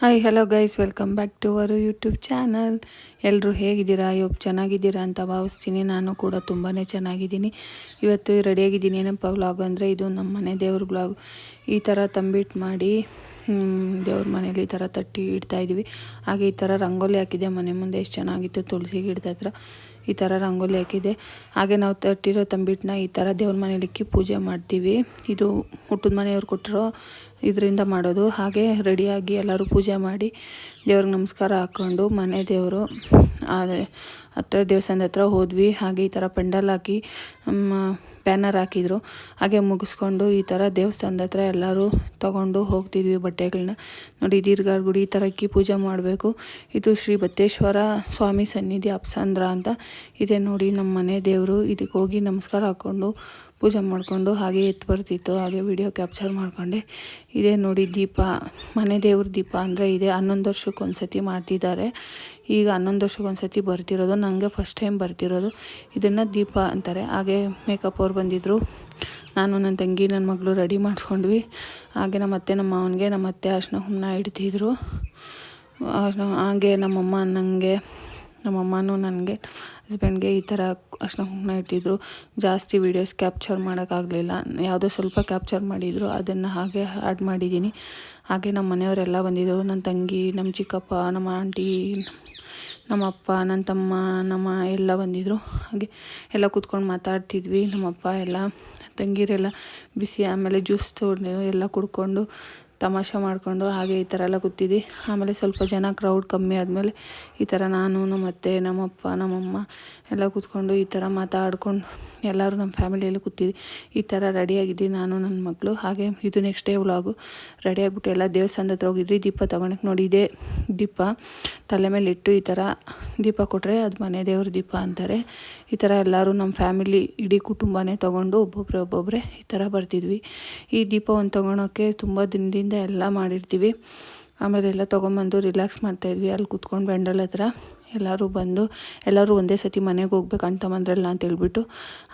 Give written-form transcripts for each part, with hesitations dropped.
Hi hello guys, welcome back to our YouTube channel. ಎಲ್ಲರೂ ಹೇಗಿದ್ದೀರಾ? ಚೆನ್ನಾಗಿದ್ದೀರಾ ಅಂತ ಭಾವಿಸ್ತೀನಿ. ನಾನು ಕೂಡ ತುಂಬಾ ಚೆನ್ನಾಗಿದ್ದೀನಿ. ಇವತ್ತು ರೆಡಿಯಾಗಿದ್ದೀನಿ. ಏನಪ್ಪ ವ್ಲಾಗ್ ಅಂದರೆ, ಇದು ನಮ್ಮ ಮನೆ ದೇವ್ರ ವ್ಲಾಗ್. ಈ ಥರ ತಂಬಿಟ್ಟು ಮಾಡಿ ದೇವ್ರ ಮನೇಲಿ ಈ ಥರ ತಟ್ಟಿ ಇಡ್ತಾಯಿದ್ವಿ. ಹಾಗೆ ಈ ಥರ ರಂಗೋಲಿ ಹಾಕಿದೆ ಮನೆ ಮುಂದೆ. ಎಷ್ಟು ಚೆನ್ನಾಗಿತ್ತು, ತುಳಸಿ ಗಿಡದ ಹತ್ರ ಈ ಥರ ರಂಗೋಲಿ ಹಾಕಿದೆ. ಹಾಗೆ ನಾವು ತಟ್ಟಿರೋ ತಂಬಿಟ್ಟನ್ನ ಈ ಥರ ದೇವ್ರ ಮನೇಲಿ ಇಕ್ಕಿ ಪೂಜೆ ಮಾಡ್ತೀವಿ. ಇದು ಹುಟ್ಟದ ಮನೆಯವ್ರು ಕೊಟ್ಟಿರೋ ಇದರಿಂದ ಮಾಡೋದು. ಹಾಗೆ ರೆಡಿಯಾಗಿ ಎಲ್ಲರೂ ಪೂಜೆ ಮಾಡಿ ದೇವ್ರಿಗೆ ನಮಸ್ಕಾರ ಹಾಕ್ಕೊಂಡು ಮನೆ ದೇವರು ಹತ್ರ ದೇವಸ್ಥಾನದ ಹತ್ರ ಹೋದ್ವಿ. ಹಾಗೆ ಈ ಥರ ಪೆಂಡಲ್ ಹಾಕಿ ಬ್ಯಾನರ್ ಹಾಕಿದ್ರು. ಹಾಗೆ ಮುಗಿಸ್ಕೊಂಡು ಈ ಥರ ದೇವಸ್ಥಾನದ ಹತ್ರ ಎಲ್ಲರೂ ತೊಗೊಂಡು ಹೋಗ್ತಿದ್ವಿ ಬಟ್ಟೆಗಳನ್ನ. ನೋಡಿ, ದೀರ್ಘ ಗುಡಿ ಈ ಥರ ಇಕ್ಕಿ ಪೂಜೆ ಮಾಡಬೇಕು. ಇದು ಶ್ರೀ ಬತ್ತೇಶ್ವರ ಸ್ವಾಮಿ ಸನ್ನಿಧಿ ಅಪ್ಸಂದ್ರ ಅಂತ ಇದೆ ನೋಡಿ ನಮ್ಮ ಮನೆ ದೇವರು. ಇದಕ್ಕೆ ಹೋಗಿ ನಮಸ್ಕಾರ ಹಾಕ್ಕೊಂಡು ಪೂಜೆ ಮಾಡಿಕೊಂಡು ಹಾಗೆ ಎತ್ತು ಬರ್ತಿತ್ತು. ಹಾಗೆ ವಿಡಿಯೋ ಕ್ಯಾಪ್ಚರ್ ಮಾಡಿಕೊಂಡೆ. ಇದೇ ನೋಡಿ ದೀಪ, ಮನೆ ದೇವ್ರ ದೀಪ ಅಂದರೆ ಇದೆ. 11 ವರ್ಷಕ್ಕೆ ಒಂದು ಸತಿ ಮಾಡ್ತಿದ್ದಾರೆ. ಈಗ 11 ವರ್ಷಕ್ಕೆ ಒಂದು ಸತಿ ಬರ್ತಿರೋದು. ನನಗೆ ಫಸ್ಟ್ ಟೈಮ್ ಬರ್ತಿರೋದು. ಇದನ್ನು ದೀಪ ಅಂತಾರೆ. ಹಾಗೆ ಮೇಕಪ್ ಅವ್ರು ಬಂದಿದ್ದರು. ನಾನು ನನ್ನ ತಂಗಿ ನನ್ನ ಮಗಳು ರೆಡಿ ಮಾಡಿಸ್ಕೊಂಡ್ವಿ. ಹಾಗೆ ನಮ್ಮ ಅತ್ತೆ ನಮ್ಮ ಮಾವನಿಗೆ ನಮ್ಮ ಅತ್ತೆ ಅರ್ಶಿನ ಕುಂಕುಮ ಇಡ್ತಿದ್ರು. ಹಾಗೆ ನಮ್ಮಮ್ಮನೂ ನನಗೆ ಹಸ್ಬೆಂಡ್ಗೆ ಈ ಥರ ಅರ್ಶಿನ ಕುಂಕುಮ ಇಟ್ಟಿದ್ರು. ಜಾಸ್ತಿ ವೀಡಿಯೋಸ್ ಕ್ಯಾಪ್ಚರ್ ಮಾಡೋಕ್ಕಾಗಲಿಲ್ಲ. ಯಾವುದೋ ಸ್ವಲ್ಪ ಕ್ಯಾಪ್ಚರ್ ಮಾಡಿದರು, ಅದನ್ನು ಹಾಗೆ ಆ್ಯಡ್ ಮಾಡಿದ್ದೀನಿ. ಹಾಗೆ ನಮ್ಮ ಮನೆಯವರೆಲ್ಲ ಬಂದಿದ್ದರು. ನನ್ನ ತಂಗಿ, ನಮ್ಮ ಚಿಕ್ಕಪ್ಪ, ನಮ್ಮ ಆಂಟಿ, ನಮ್ಮಪ್ಪ, ನನ್ನ ತಮ್ಮ, ನಮ್ಮ ಎಲ್ಲ ಬಂದಿದ್ದರು. ಹಾಗೆ ಎಲ್ಲ ಕೂತ್ಕೊಂಡು ಮಾತಾಡ್ತಿದ್ವಿ. ನಮ್ಮಪ್ಪ ಎಲ್ಲ ತಂಗಿರೆಲ್ಲ ಬಿಸಿ ಆಮೇಲೆ ಜ್ಯೂಸ್ ತೊಗೊಂಡು ಎಲ್ಲ ಕುಡ್ಕೊಂಡು ತಮಾಷೆ ಮಾಡಿಕೊಂಡು ಹಾಗೆ ಈ ಥರ ಎಲ್ಲ ಕೂತಿದ್ವಿ. ಆಮೇಲೆ ಸ್ವಲ್ಪ ಜನ ಕ್ರೌಡ್ ಕಮ್ಮಿ ಆದಮೇಲೆ ಈ ಥರ ನಾನು, ನಮ್ಮ ಅತ್ತೆ, ನಮ್ಮಪ್ಪ, ನಮ್ಮಮ್ಮ ಎಲ್ಲ ಕೂತ್ಕೊಂಡು ಈ ಥರ ಮಾತಾಡ್ಕೊಂಡು ಎಲ್ಲರೂ ನಮ್ಮ ಫ್ಯಾಮಿಲಿಯಲ್ಲಿ ಕೂತಿದ್ವಿ. ಈ ಥರ ರೆಡಿಯಾಗಿದ್ವಿ ನಾನು, ನನ್ನ ಮಗಳು. ಹಾಗೆ ಇದು ನೆಕ್ಸ್ಟ್ ಡೇ ವ್ಲಾಗು. ರೆಡಿಯಾಗಿಬಿಟ್ಟು ಎಲ್ಲ ದೇವಸ್ಥಾನದ ಹತ್ರ ಹೋಗಿದ್ವಿ ದೀಪ ತೊಗೊಳಕ್ಕೆ. ನೋಡಿ, ಇದೇ ದೀಪ ತಲೆ ಮೇಲೆ ಇಟ್ಟು ಈ ಥರ ದೀಪ ಕೊಟ್ಟರೆ ಅದು ಮನೆ ದೇವ್ರ ದೀಪ ಅಂತಾರೆ. ಈ ಥರ ಎಲ್ಲರೂ ನಮ್ಮ ಫ್ಯಾಮಿಲಿ ಇಡೀ ಕುಟುಂಬನೇ ತೊಗೊಂಡು ಒಬ್ಬೊಬ್ಬರೇ ಈ ಥರ ಬರ್ತಿದ್ವಿ. ಈ ದೀಪವನ್ನು ತೊಗೊಳಕ್ಕೆ ತುಂಬ ದಿನದಿಂದ ಎಲ್ಲ ಮಾಡಿರ್ತೀವಿ. ಆಮೇಲೆ ಎಲ್ಲ ತೊಗೊಂಬಂದು ರಿಲ್ಯಾಕ್ಸ್ ಮಾಡ್ತಾಯಿದ್ವಿ. ಅಲ್ಲಿ ಕೂತ್ಕೊಂಡು ಬೆಂಡಲ್ ಹತ್ರ ಎಲ್ಲರೂ ಒಂದೇ ಸತಿ ಮನೆಗೆ ಹೋಗ್ಬೇಕು ಅಂತಂದ್ರಲ್ಲ ಅಂತ ಹೇಳ್ಬಿಟ್ಟು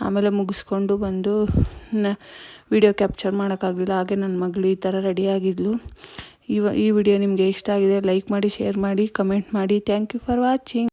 ಆಮೇಲೆ ಮುಗಿಸ್ಕೊಂಡು ಬಂದು ವಿಡಿಯೋ ಕ್ಯಾಪ್ಚರ್ ಮಾಡೋಕ್ಕಾಗಲಿಲ್ಲ. ಹಾಗೆ ನನ್ನ ಮಗಳು ಈ ಥರ ರೆಡಿಯಾಗಿದ್ಲು. ಈ ವಿಡಿಯೋ ನಿಮಗೆ ಇಷ್ಟ ಆಗಿದೆ ಲೈಕ್ ಮಾಡಿ, ಶೇರ್ ಮಾಡಿ, ಕಮೆಂಟ್ ಮಾಡಿ. Thank you for watching.